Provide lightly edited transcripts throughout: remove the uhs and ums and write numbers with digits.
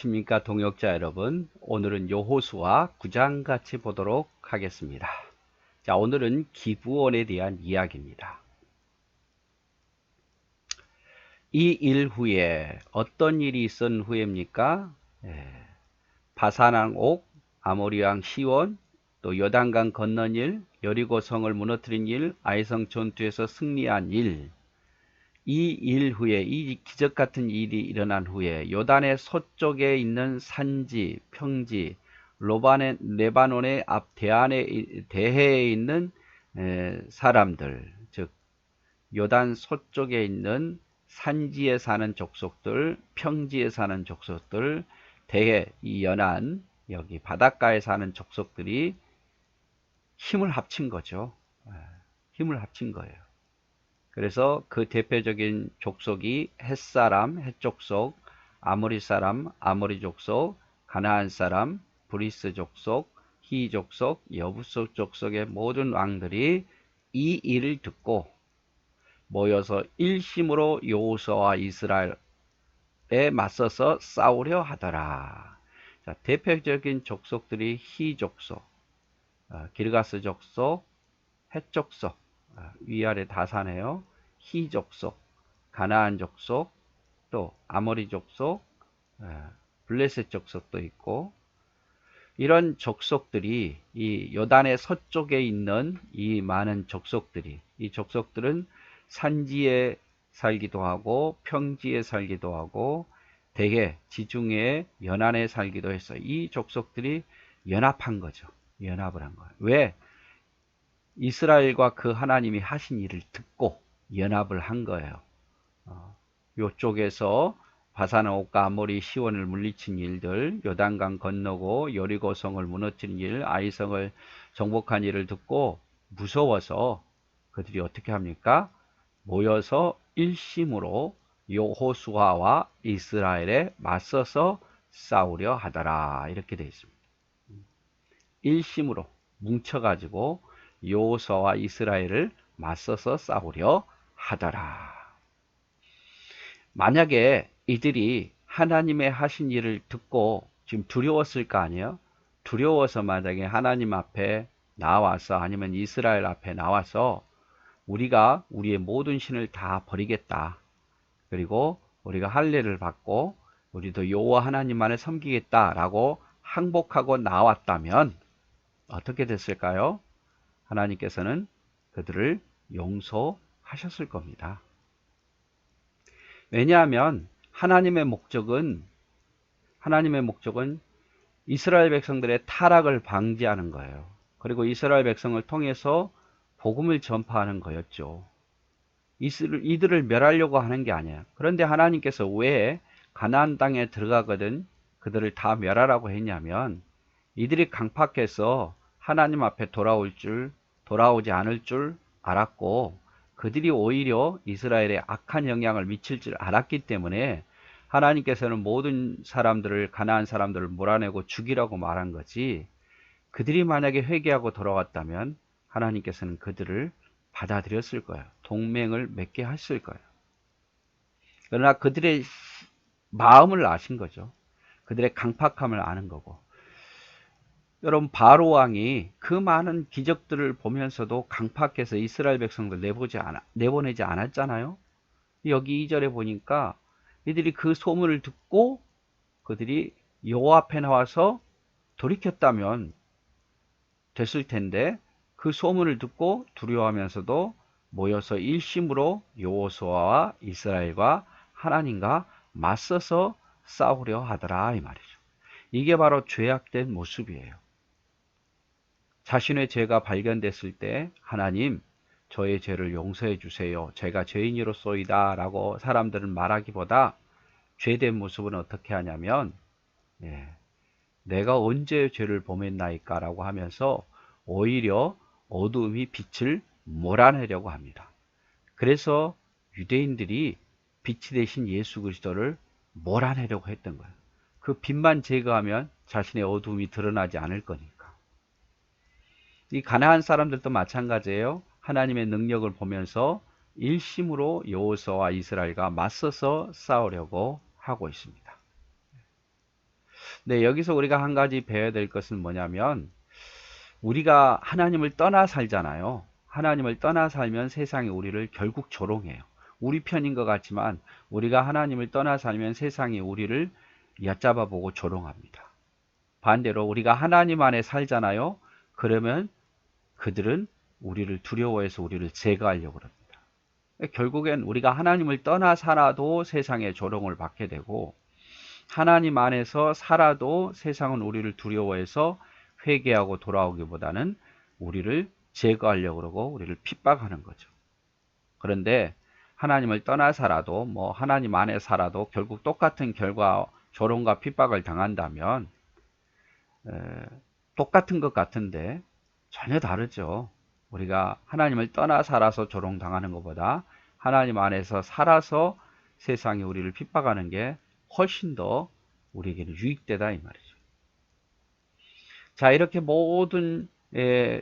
안녕하십니까 동역자 여러분. 오늘은 여호수아 9장 같이 보도록 하겠습니다. 자, 오늘은 기브온에 대한 이야기입니다. 이 일 후에 어떤 일이 있은 후에입니까? 바산왕 옥, 아모리 왕 시온, 또 요단강 건넌 일, 여리고 성을 무너뜨린 일, 아이성 전투에서 승리한 일, 이 일 후에, 이 기적 같은 일이 일어난 후에 요단의 서쪽에 있는 산지, 평지, 레바논의 앞 대해에 있는 사람들, 즉 요단 서쪽에 있는 산지에 사는 족속들, 평지에 사는 족속들, 대해 이 연안 여기 바닷가에 사는 족속들이 힘을 합친 거죠. 힘을 합친 거예요. 그래서 그 대표적인 족속이 헷사람, 헷족속, 아모리 사람, 아모리 족속, 가나안 사람, 브리스 족속, 히 족속, 여부속 족속의 모든 왕들이 이 일을 듣고 모여서 일심으로 여호수아와 이스라엘에 맞서서 싸우려 하더라. 자, 대표적인 족속들이 히 족속, 기르가스 족속, 헷 족속, 위아래 다 사네요. 히 족속, 가나안 족속, 또 아모리 족속, 블레셋 족속도 있고, 이런 족속들이 이 요단의 서쪽에 있는 이 많은 족속들이, 이 족속들은 산지에 살기도 하고 평지에 살기도 하고 대개 지중해 연안에 살기도 해서 이 족속들이 연합한 거죠. 연합을 한 거예요. 왜? 이스라엘과 그 하나님이 하신 일을 듣고 연합을 한 거예요. 요쪽에서 바산옥과 아모리 시온을 물리친 일들, 요단강 건너고 여리고성을 무너뜨린 일, 아이성을 정복한 일을 듣고 무서워서 그들이 어떻게 합니까? 모여서 일심으로 여호수아와 이스라엘에 맞서서 싸우려 하더라. 이렇게 되어 있습니다. 일심으로 뭉쳐가지고 여호수아와 이스라엘을 맞서서 싸우려 하더라. 만약에 이들이 하나님의 하신 일을 듣고 지금 두려웠을 거 아니에요? 두려워서 만약에 하나님 앞에 나와서 아니면 이스라엘 앞에 나와서 우리가 우리의 모든 신을 다 버리겠다. 그리고 우리가 할례를 받고 우리도 여호와 하나님만을 섬기겠다라고 항복하고 나왔다면 어떻게 됐을까요? 하나님께서는 그들을 용서하셨을 겁니다. 왜냐하면 하나님의 목적은 이스라엘 백성들의 타락을 방지하는 거예요. 그리고 이스라엘 백성을 통해서 복음을 전파하는 거였죠. 이들을 멸하려고 하는 게 아니에요. 그런데 하나님께서 왜 가나안 땅에 들어가거든 그들을 다 멸하라고 했냐면 이들이 강팍해서 하나님 앞에 돌아오지 않을 줄 알았고 그들이 오히려 이스라엘에 악한 영향을 미칠 줄 알았기 때문에 하나님께서는 모든 사람들을 가나안 사람들을 몰아내고 죽이라고 말한 거지. 그들이 만약에 회개하고 돌아왔다면 하나님께서는 그들을 받아들였을 거예요. 동맹을 맺게 하실 거예요. 그러나 그들의 마음을 아신 거죠. 그들의 강팍함을 아는 거고. 여러분 바로 왕이 그 많은 기적들을 보면서도 강팍해서 이스라엘 백성들 내보내지 않았잖아요. 여기 2절에 보니까 이들이 그 소문을 듣고 그들이 여호와 앞에 나와서 돌이켰다면 됐을 텐데 그 소문을 듣고 두려워하면서도 모여서 일심으로 여호수아와 이스라엘과 하나님과 맞서서 싸우려 하더라 이 말이죠. 이게 바로 죄악된 모습이에요. 자신의 죄가 발견됐을 때 하나님 저의 죄를 용서해 주세요. 제가 죄인이로소이다 라고 사람들은 말하기보다 죄된 모습은 어떻게 하냐면 내가 언제 죄를 범했나이까 라고 하면서 오히려 어두움이 빛을 몰아내려고 합니다. 그래서 유대인들이 빛이 되신 예수 그리스도를 몰아내려고 했던 거예요. 그 빛만 제거하면 자신의 어두움이 드러나지 않을 거니까. 이 가나안 사람들도 마찬가지예요. 하나님의 능력을 보면서 일심으로 여호수아와 이스라엘과 맞서서 싸우려고 하고 있습니다. 네, 여기서 우리가 한 가지 배워야 될 것은 뭐냐면 우리가 하나님을 떠나 살잖아요. 하나님을 떠나 살면 세상이 우리를 결국 조롱해요. 우리 편인 것 같지만 우리가 하나님을 떠나 살면 세상이 우리를 얕잡아 보고 조롱합니다. 반대로 우리가 하나님 안에 살잖아요. 그러면 그들은 우리를 두려워해서 우리를 제거하려고 합니다. 결국엔 우리가 하나님을 떠나 살아도 세상에 조롱을 받게 되고 하나님 안에서 살아도 세상은 우리를 두려워해서 회개하고 돌아오기보다는 우리를 제거하려고 그러고 우리를 핍박하는 거죠. 그런데 하나님을 떠나 살아도 뭐 하나님 안에 살아도 결국 똑같은 결과 조롱과 핍박을 당한다면 똑같은 것 같은데 전혀 다르죠. 우리가 하나님을 떠나 살아서 조롱당하는 것보다 하나님 안에서 살아서 세상이 우리를 핍박하는 게 훨씬 더 우리에게는 유익되다 이 말이죠. 자, 이렇게 모든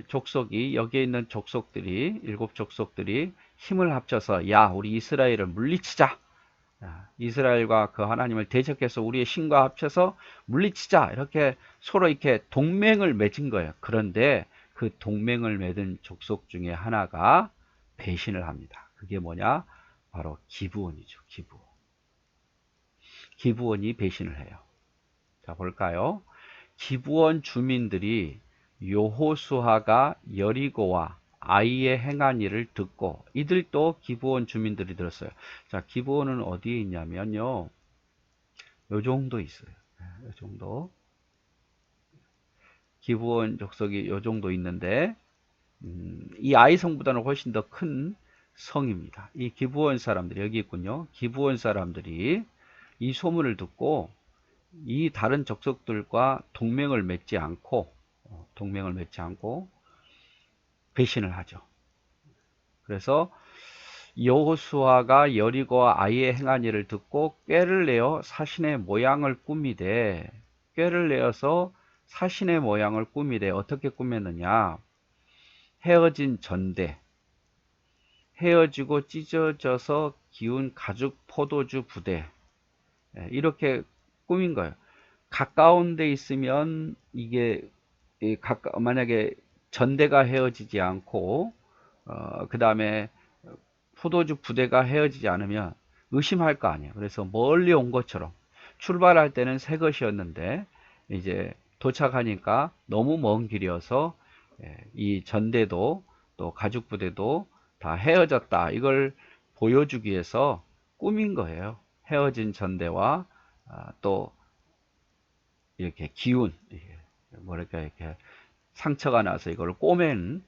족속이 여기에 있는 족속들이 일곱 족속들이 힘을 합쳐서 야 우리 이스라엘을 물리치자. 이스라엘과 그 하나님을 대적해서 우리의 신과 합쳐서 물리치자. 이렇게 서로 이렇게 동맹을 맺은 거예요. 그런데 그 동맹을 맺은 족속 중에 하나가 배신을 합니다. 그게 뭐냐? 바로 기브온이죠. 기브온. 기브온이 배신을 해요. 자, 볼까요? 기브온 주민들이 여호수아가 여리고와 아이의 행한 일을 듣고 이들도 기브온 주민들이 들었어요. 자, 기브온은 어디에 있냐면요. 요 정도 있어요. 요 정도. 기브온 족속이 요 정도 있는데 이 아이 성보다는 훨씬 더 큰 성입니다. 이 기브온 사람들이 여기 있군요. 기브온 사람들이 이 소문을 듣고 이 다른 족속들과 동맹을 맺지 않고 배신을 하죠. 그래서 여호수아가 여리고와 아이의 행한 일을 듣고 꾀를 내어 사신의 모양을 꾸미되 꾀를 내어서 사신의 모양을 꾸미되 어떻게 꾸몄느냐? 헤어진 전대, 헤어지고 찢어져서 기운 가죽 포도주 부대 이렇게 꾸민 거예요. 가까운 데 있으면 이게 만약에 전대가 헤어지지 않고 그 다음에 포도주 부대가 헤어지지 않으면 의심할 거 아니에요. 그래서 멀리 온 것처럼 출발할 때는 새 것이었는데 이제 도착하니까 너무 먼 길이어서 이 전대도 또 가죽 부대도 다 헤어졌다. 이걸 보여주기 위해서 꾸민 거예요. 헤어진 전대와 또 이렇게 기운, 뭐랄까 이렇게 상처가 나서 이걸 꼬맨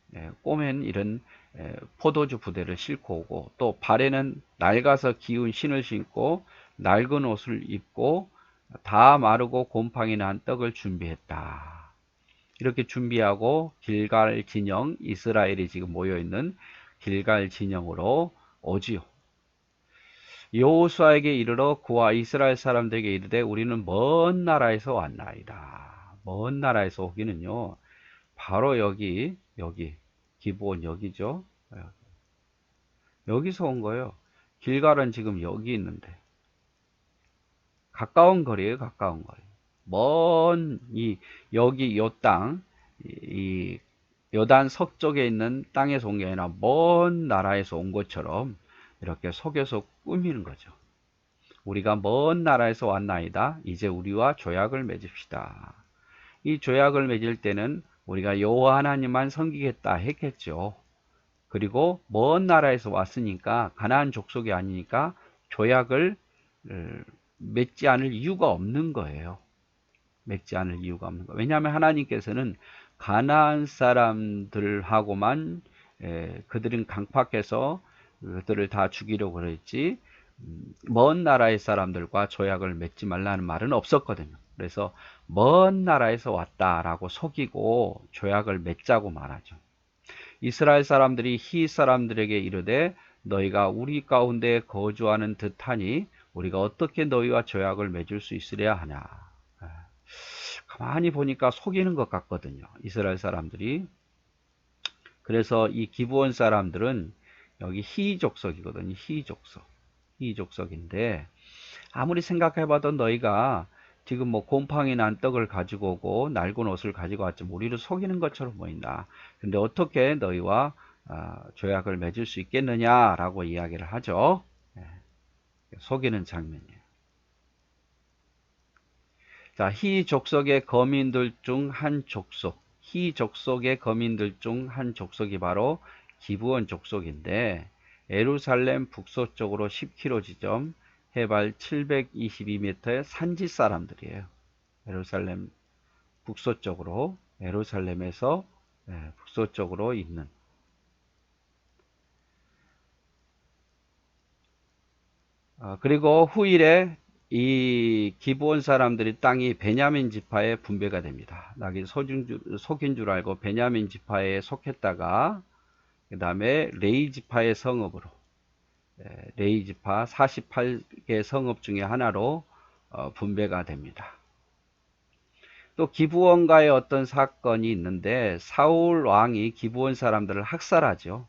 이런 포도주 부대를 싣고 오고 또 발에는 낡아서 기운 신을 신고 낡은 옷을 입고 다 마르고 곰팡이 난 떡을 준비했다. 이렇게 준비하고 길갈 진영, 이스라엘이 지금 모여있는 길갈 진영으로 오지요. 여호수아에게 이르러 그와 이스라엘 사람들에게 이르되 우리는 먼 나라에서 왔나이다. 먼 나라에서 오기는요. 바로 여기 기브온 여기죠. 여기서 온 거예요. 길갈은 지금 여기 있는데 가까운 거리에요. 가까운 거리. 먼 여기 요 땅, 이 요단 서쪽에 있는 땅에서 온 게 아니라 먼 나라에서 온 것처럼 이렇게 속여서 꾸미는 거죠. 우리가 먼 나라에서 왔나이다. 이제 우리와 조약을 맺읍시다. 이 조약을 맺을 때는 우리가 여호와 하나님만 섬기겠다 했겠죠. 그리고 먼 나라에서 왔으니까 가나안 족속이 아니니까 조약을 맺지 않을 이유가 없는 거예요. 맺지 않을 이유가 없는 거예요. 왜냐하면 하나님께서는 가나안 사람들하고만 그들은 강팍해서 그들을 다 죽이려고 그랬지 먼 나라의 사람들과 조약을 맺지 말라는 말은 없었거든요. 그래서 먼 나라에서 왔다라고 속이고 조약을 맺자고 말하죠. 이스라엘 사람들이 히 사람들에게 이르되 너희가 우리 가운데 거주하는 듯하니 우리가 어떻게 너희와 조약을 맺을 수 있으랴 하냐. 가만히 보니까 속이는 것 같거든요. 이스라엘 사람들이. 그래서 이 기브온 사람들은 여기 히 족속이거든요. 히 족속인데 아무리 생각해봐도 너희가 지금 뭐 곰팡이 난 떡을 가지고 오고 낡은 옷을 가지고 왔지 우리를 속이는 것처럼 보인다. 근데 어떻게 너희와 조약을 맺을 수 있겠느냐라고 이야기를 하죠. 예, 속이는 장면이에요. 자, 희 족속의 거민들 중 한 족속, 희 족속의 거민들 중 한 족속이 바로 기브온 족속인데 예루살렘 북서쪽으로 10km 지점, 해발 722m의 산지 사람들이에요. 예루살렘 북서쪽으로, 예루살렘에서 북서쪽으로 있는. 그리고 후일에 이 기브온 사람들이 땅이 베냐민 지파에 분배가 됩니다. 나기 속인 줄 알고 베냐민 지파에 속했다가 그 다음에 레이 지파의 성읍으로 레이 지파 48개 성읍 중에 하나로 분배가 됩니다. 또 기브온과의 어떤 사건이 있는데 사울 왕이 기브온 사람들을 학살하죠.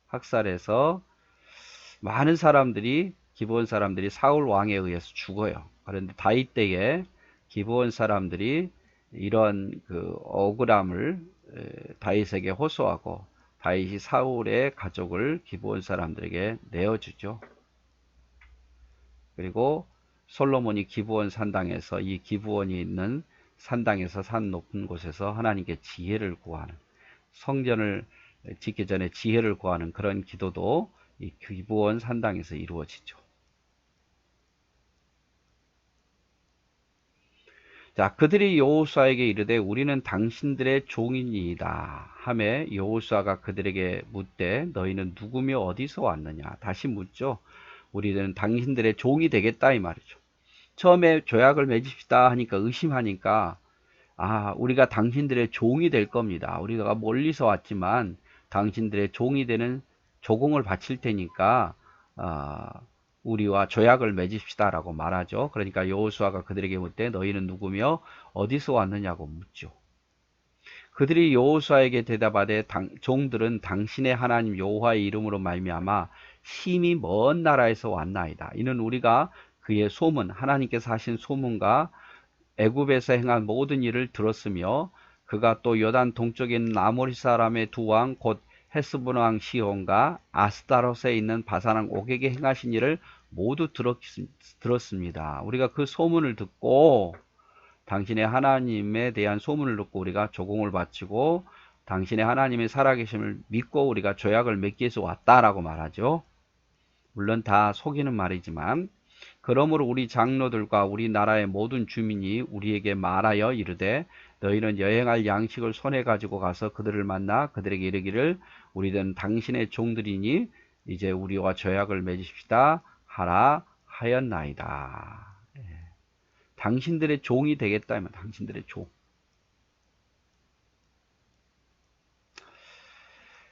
학살해서 많은 사람들이 기브온 사람들이 사울 왕에 의해서 죽어요. 그런데 다윗 때에 기브온 사람들이 이런 그 억울함을 다윗에게 호소하고 다윗이 사울의 가족을 기브온 사람들에게 내어주죠. 그리고 솔로몬이 기브온 산당에서 이 기브온이 있는 산당에서 산 높은 곳에서 하나님께 지혜를 구하는 성전을 짓기 전에 지혜를 구하는 그런 기도도 이 기브온 산당에서 이루어지죠. 자, 그들이 여호수아에게 이르되 우리는 당신들의 종이니이다 하매 여호수아가 그들에게 묻되 너희는 누구며 어디서 왔느냐 다시 묻죠. 우리는 당신들의 종이 되겠다 이 말이죠. 처음에 조약을 맺읍시다 하니까 의심하니까 우리가 당신들의 종이 될 겁니다. 우리가 멀리서 왔지만 당신들의 종이 되는 조공을 바칠 테니까 우리와 조약을 맺읍시다 라고 말하죠. 그러니까 여호수아가 그들에게 묻되 너희는 누구며 어디서 왔느냐고 묻죠. 그들이 여호수아에게 대답하되 종들은 당신의 하나님 여호와의 이름으로 말미암아 심히 먼 나라에서 왔나이다. 이는 우리가 그의 소문 하나님께서 하신 소문과 애굽에서 행한 모든 일을 들었으며 그가 또 요단 동쪽에 있는 아모리 사람의 두 왕 곧 헤스본 왕 시온과 아스타롯에 있는 바산 왕 옥에게 행하신 일을 모두 들었습니다. 우리가 그 소문을 듣고 당신의 하나님에 대한 소문을 듣고 우리가 조공을 바치고 당신의 하나님의 살아계심을 믿고 우리가 조약을 맺기 위해서 왔다라고 말하죠. 물론 다 속이는 말이지만 그러므로 우리 장로들과 우리나라의 모든 주민이 우리에게 말하여 이르되 너희는 여행할 양식을 손에 가지고 가서 그들을 만나 그들에게 이르기를 우리는 당신의 종들이니 이제 우리와 조약을 맺읍시다 하라 하였나이다. 당신들의 종이 되겠다 하면 당신들의 종.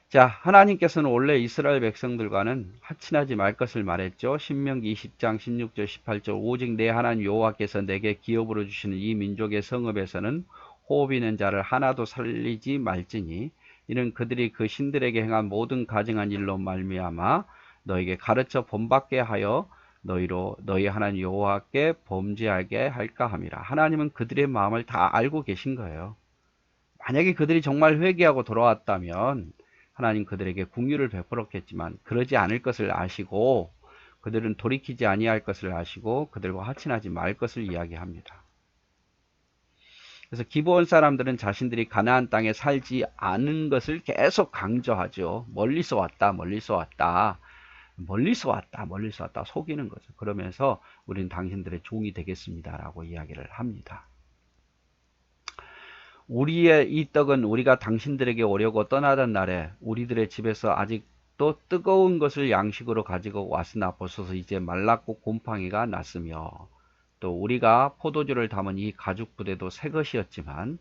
자, 하나님께서는 원래 이스라엘 백성들과는 하친하지 말 것을 말했죠. 신명기 20장 16절 18절 오직 내 하나님 여호와께서 내게 기업으로 주시는 이 민족의 성읍에서는 호흡 있는 자를 하나도 살리지 말지니 이는 그들이 그 신들에게 행한 모든 가증한 일로 말미암아 너에게 가르쳐 본받게 하여 너희 하나님 여호와께 범죄하게 할까 함이라. 하나님은 그들의 마음을 다 알고 계신 거예요. 만약에 그들이 정말 회개하고 돌아왔다면 하나님 그들에게 긍휼을 베풀었겠지만 그러지 않을 것을 아시고 그들은 돌이키지 아니할 것을 아시고 그들과 하친하지 말 것을 이야기합니다. 그래서 기브온 사람들은 자신들이 가나안 땅에 살지 않은 것을 계속 강조하죠. 멀리서 왔다, 멀리서 왔다. 멀리서 왔다, 멀리서 왔다 속이는 거죠. 그러면서 우리는 당신들의 종이 되겠습니다라고 이야기를 합니다. 우리의 이 떡은 우리가 당신들에게 오려고 떠나던 날에 우리들의 집에서 아직도 뜨거운 것을 양식으로 가지고 왔으나 보소서 이제 말랐고 곰팡이가 났으며 또 우리가 포도주를 담은 이 가죽 부대도 새 것이었지만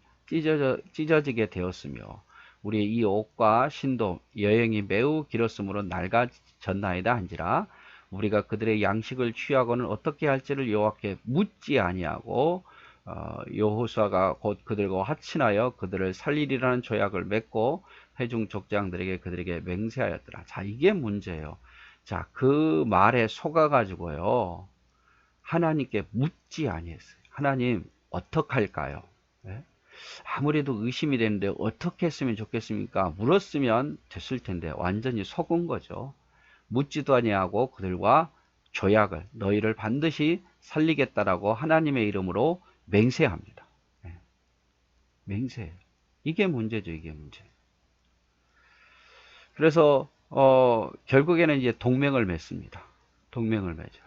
찢어지게 되었으며 우리의 이 옷과 신도 여행이 매우 길었으므로 낡아졌나이다 한지라 우리가 그들의 양식을 취하고는 어떻게 할지를 여호와께 묻지 아니하고 여호수아가 곧 그들과 하친하여 그들을 살리리라는 조약을 맺고 회중 족장들에게 그들에게 맹세하였더라. 자, 이게 문제예요. 자, 그 말에 속아가지고요 하나님께 묻지 아니했어요. 하나님 어떡할까요? 네? 아무래도 의심이 되는데 어떻게 했으면 좋겠습니까? 물었으면 됐을 텐데 완전히 속은 거죠. 묻지도 아니하고 그들과 조약을 너희를 반드시 살리겠다라고 하나님의 이름으로 맹세합니다. 네. 맹세. 이게 문제죠. 이게 문제. 그래서 결국에는 이제 동맹을 맺습니다. 동맹을 맺어요.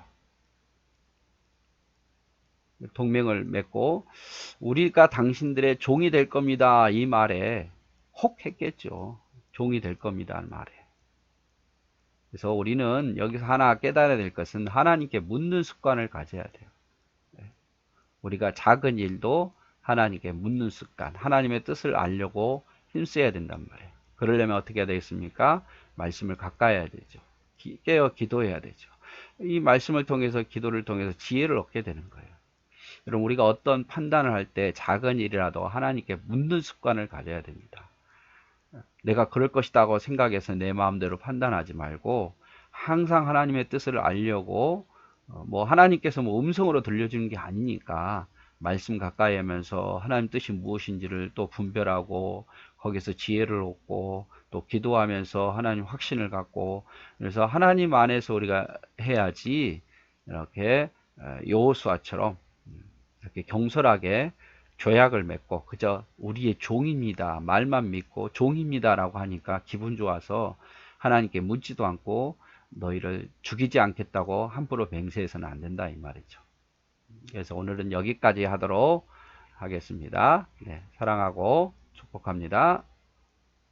동맹을 맺고 우리가 당신들의 종이 될 겁니다. 이 말에 혹 했겠죠. 종이 될 겁니다. 말에. 그래서 우리는 여기서 하나 깨달아야 될 것은 하나님께 묻는 습관을 가져야 돼요. 우리가 작은 일도 하나님께 묻는 습관, 하나님의 뜻을 알려고 힘써야 된단 말이에요. 그러려면 어떻게 해야 되겠습니까? 말씀을 가까이 해야 되죠. 깨어 기도해야 되죠. 이 말씀을 통해서 기도를 통해서 지혜를 얻게 되는 거예요. 여러분 우리가 어떤 판단을 할 때 작은 일이라도 하나님께 묻는 습관을 가져야 됩니다. 내가 그럴 것이라고 생각해서 내 마음대로 판단하지 말고 항상 하나님의 뜻을 알려고 뭐 하나님께서 뭐 음성으로 들려주는 게 아니니까 말씀 가까이 하면서 하나님 뜻이 무엇인지를 또 분별하고 거기서 지혜를 얻고 또 기도하면서 하나님 확신을 갖고 그래서 하나님 안에서 우리가 해야지 이렇게 여호수아처럼 이렇게 경솔하게 조약을 맺고 그저 우리의 종입니다. 말만 믿고 종입니다라고 하니까 기분 좋아서 하나님께 묻지도 않고 너희를 죽이지 않겠다고 함부로 맹세해서는 안 된다 이 말이죠. 그래서 오늘은 여기까지 하도록 하겠습니다. 네, 사랑하고 축복합니다.